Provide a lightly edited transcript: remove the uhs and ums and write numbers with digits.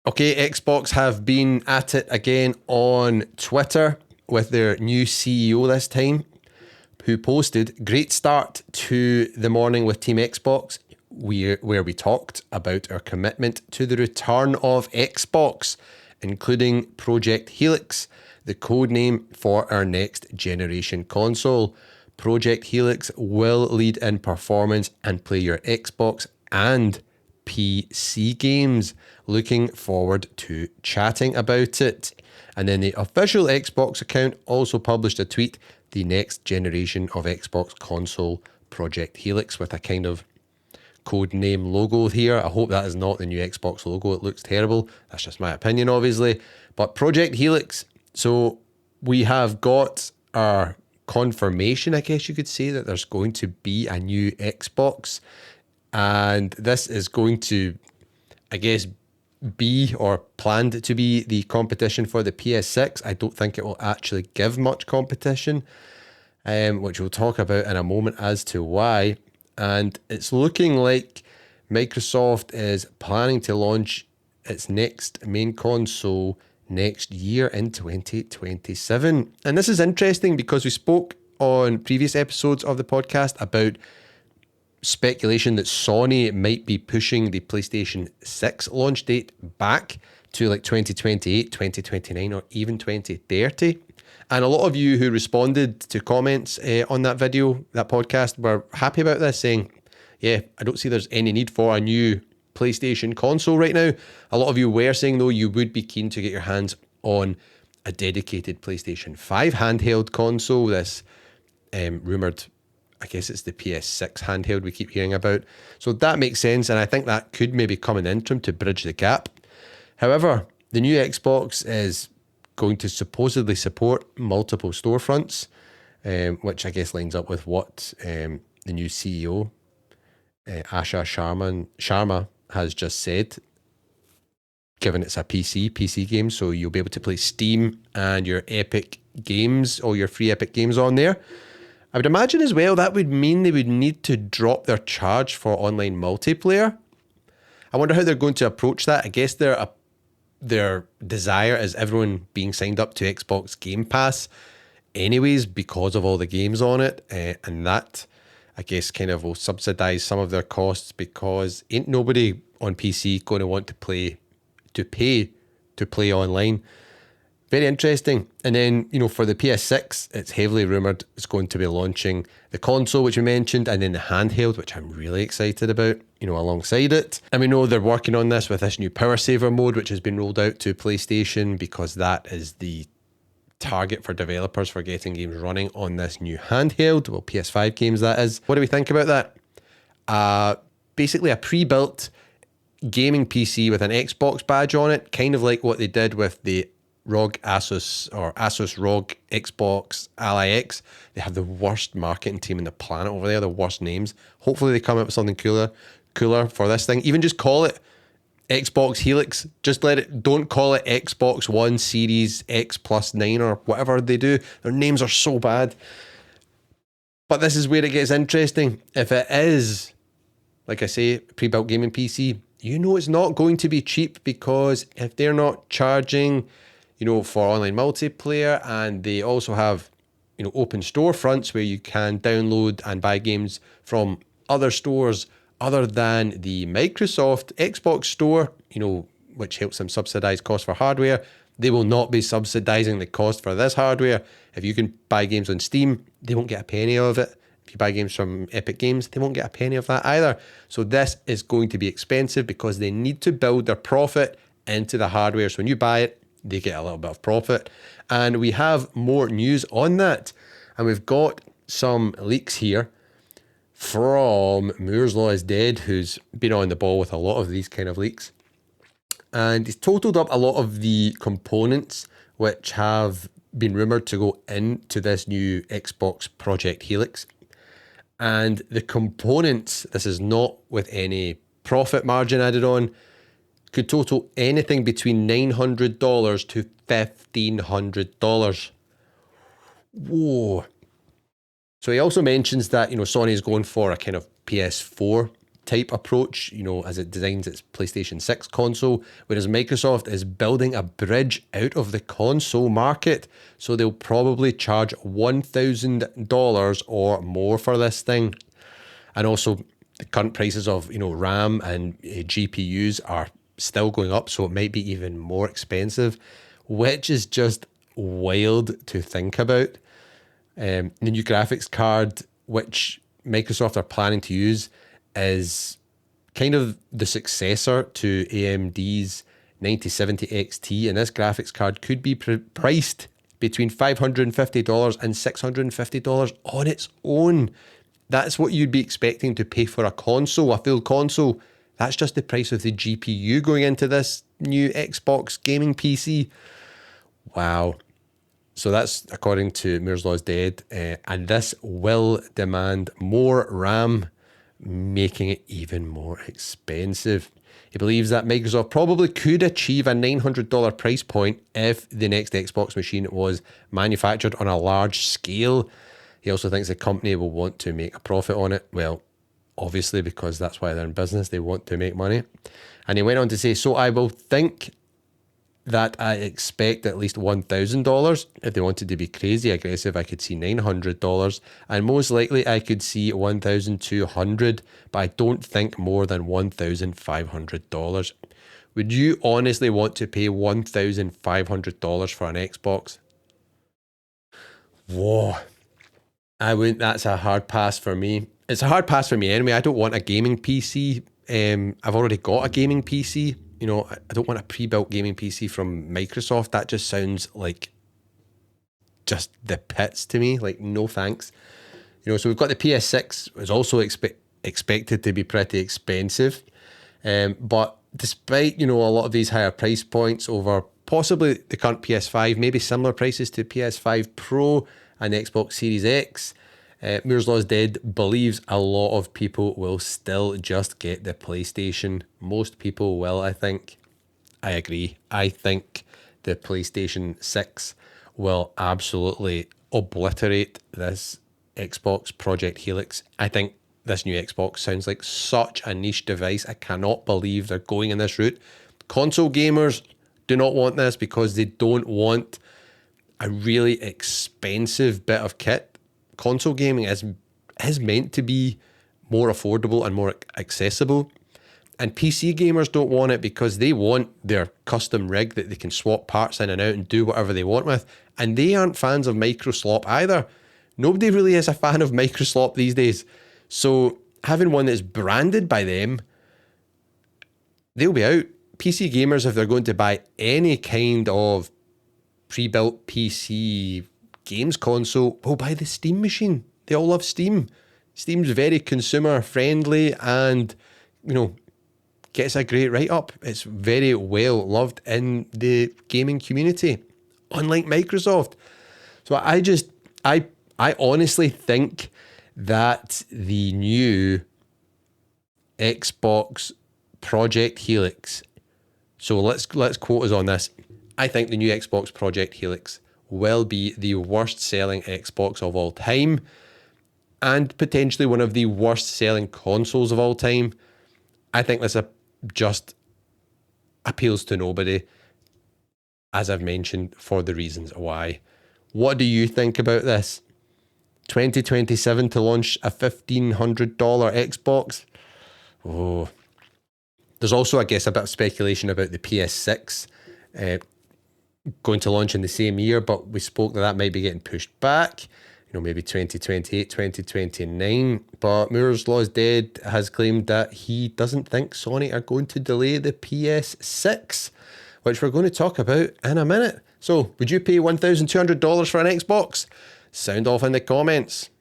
Okay, Xbox have been at it again on Twitter with their new CEO this time, who posted, "Great start to the morning with Team Xbox, where we talked about our commitment to the return of Xbox, including Project Helix, the code name for our next generation console. Project Helix will lead in performance and play your Xbox and PC games. Looking forward to chatting about it." And then the official Xbox account also published a tweet, "The next generation of Xbox console, Project Helix," with a kind of code name logo here. I hope that is not the new Xbox logo. It looks terrible. That's just my opinion, obviously. But Project Helix. So we have got our confirmation, I guess you could say, that there's going to be a new Xbox. And this is going to, I guess, be or planned to be the competition for the PS6. I don't think it will actually give much competition, which we'll talk about in a moment as to why. And it's looking like Microsoft is planning to launch its next main console next year in 2027. And this is interesting because we spoke on previous episodes of the podcast about speculation that Sony might be pushing the PlayStation 6 launch date back to like 2028, 2029, or even 2030. And a lot of you who responded to comments on that video, that podcast, were happy about this, saying, yeah, I don't see there's any need for a new PlayStation console right now. A lot of you were saying, though, you would be keen to get your hands on a dedicated PlayStation 5 handheld console, this rumoured, I guess it's the PS6 handheld we keep hearing about. So that makes sense, and I think that could maybe come an interim to bridge the gap. However, the new Xbox is going to supposedly support multiple storefronts, which I guess lines up with what the new CEO, Asha Sharma, has just said, given it's a PC game, so you'll be able to play Steam and your Epic games, all your free Epic games on there. I would imagine as well that would mean they would need to drop their charge for online multiplayer. I wonder how they're going to approach that. I guess their desire is everyone being signed up to Xbox Game Pass anyways because of all the games on it. And that, I guess, kind of will subsidize some of their costs, because ain't nobody on PC going to want to pay to play online. Very interesting. And then, for the PS6, it's heavily rumoured it's going to be launching the console, which we mentioned, and then the handheld, which I'm really excited about, alongside it. And we know they're working on this with this new power saver mode, which has been rolled out to PlayStation, because that is the target for developers for getting games running on this new handheld. Well, PS5 games, that is. What do we think about that? Basically a pre-built gaming PC with an Xbox badge on it, kind of like what they did with the Asus ROG Xbox Ally X. They have the worst marketing team in the planet over there, the worst names. Hopefully they come up with something cooler for this thing. Even just call it Xbox Helix. Just don't call it Xbox One Series X plus 9 or whatever they do. Their names are so bad. But this is where it gets interesting. If it is, like I say, pre-built gaming PC, it's not going to be cheap, because if they're not charging for online multiplayer, and they also have, open storefronts where you can download and buy games from other stores other than the Microsoft Xbox store, which helps them subsidize costs for hardware. They will not be subsidizing the cost for this hardware. If you can buy games on Steam, they won't get a penny of it. If you buy games from Epic Games, they won't get a penny of that either. So this is going to be expensive, because they need to build their profit into the hardware. So when you buy it, they get a little bit of profit. And we have more news on that. And we've got some leaks here from Moore's Law is Dead, who's been on the ball with a lot of these kind of leaks. And he's totaled up a lot of the components which have been rumoured to go into this new Xbox Project Helix. And the components, this is not with any profit margin added on, could total anything between $900 to $1,500. Whoa. So he also mentions that, Sony is going for a kind of PS4 type approach, as it designs its PlayStation 6 console, whereas Microsoft is building a bridge out of the console market. So they'll probably charge $1,000 or more for this thing. And also the current prices of, RAM and GPUs are still going up, so it might be even more expensive, which is just wild to think about. The new graphics card, which Microsoft are planning to use, is kind of the successor to AMD's 9070 XT, and this graphics card could be priced between $550 and $650 on its own. That's what you'd be expecting to pay for a console, a full console. That's just the price of the GPU going into this new Xbox gaming PC. Wow. So that's according to Moore's Law's Dead, and this will demand more RAM, making it even more expensive. He believes that Microsoft probably could achieve a $900 price point if the next Xbox machine was manufactured on a large scale. He also thinks the company will want to make a profit on it. Well, obviously, because that's why they're in business, they want to make money. And he went on to say, so I will think that I expect at least $1,000. If they wanted to be crazy aggressive, I could see $900, and most likely I could see $1,200, but I don't think more than $1,500. Would you honestly want to pay $1,500 for an Xbox? Whoa. I wouldn't. That's a hard pass for me. It's a hard pass for me anyway. I don't want a gaming PC. I've already got a gaming PC. I don't want a pre-built gaming PC from Microsoft. That just sounds like just the pits to me. Like, no thanks. So we've got the PS6, is also expected to be pretty expensive. But despite, a lot of these higher price points over possibly the current PS5, maybe similar prices to PS5 Pro and the Xbox Series X, Moore's Law's Dead believes a lot of people will still just get the PlayStation. Most people will, I think. I agree. I think the PlayStation 6 will absolutely obliterate this Xbox Project Helix. I think this new Xbox sounds like such a niche device. I cannot believe they're going in this route. Console gamers do not want this because they don't want a really expensive bit of kit. Console gaming is meant to be more affordable and more accessible. And PC gamers don't want it because they want their custom rig that they can swap parts in and out and do whatever they want with. And they aren't fans of microslop either. Nobody really is a fan of microslop these days. So having one that's branded by them, they'll be out. PC gamers, if they're going to buy any kind of pre-built PC games console, will buy the Steam machine. They all love Steam. Steam's very consumer friendly and, gets a great write-up. It's very well loved in the gaming community, unlike Microsoft. So I honestly think that the new Xbox Project Helix, so let's quote us on this. I think the new Xbox Project Helix will be the worst selling Xbox of all time and potentially one of the worst selling consoles of all time. I think this just appeals to nobody, as I've mentioned, for the reasons why. What do you think about this? 2027 to launch a $1,500 Xbox? Oh. There's also, I guess, a bit of speculation about the PS6 going to launch in the same year, but we spoke that might be getting pushed back, maybe 2028, 2029. But Moore's Law's Dead has claimed that he doesn't think Sony are going to delay the PS6, which we're going to talk about in a minute. So, would you pay $1,200 for an Xbox? Sound off in the comments.